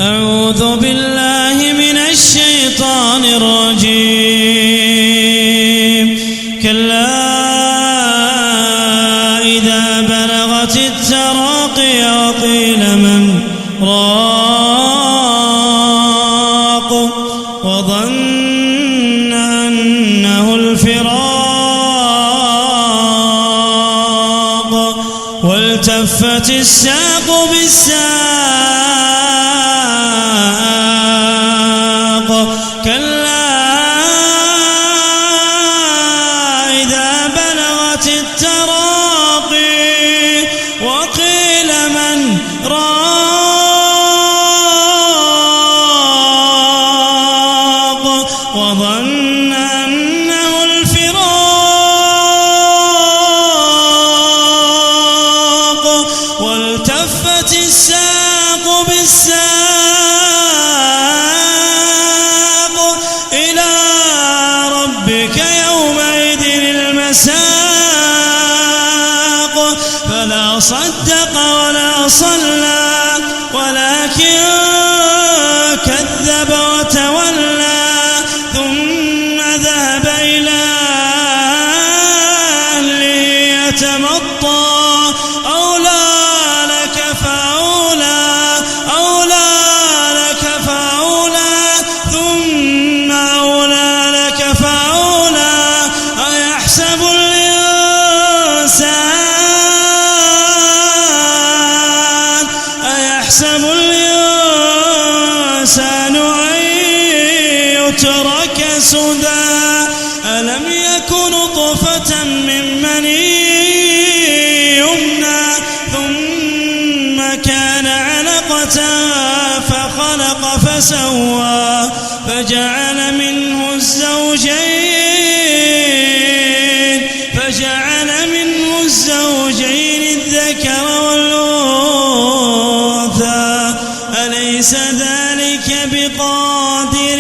أعوذ بالله من الشيطان الرجيم. كلا إذا بلغت التراقي وقيل من راق وظن أنه الفراق والتفت الساق بالساق. كلا إذا بلغت التراقي وقيل من راق وظن أنه الفراق والتفت الساق بالساق إلى ربك يومئذ المساق. فلا صدق ولا صلى ولكن كذب وتولى ثم ذهب إلى أهله يتمطى. أولى لك فأولى ثم أولى لك فأولى. أيحسب الإنسان أن يترك سدى. ألم يك نطفة من مني يمنى ثم كان علقة فخلق فسوى فجعل منه الزوجين الذكر والأنثى. أليس ذلك بقادر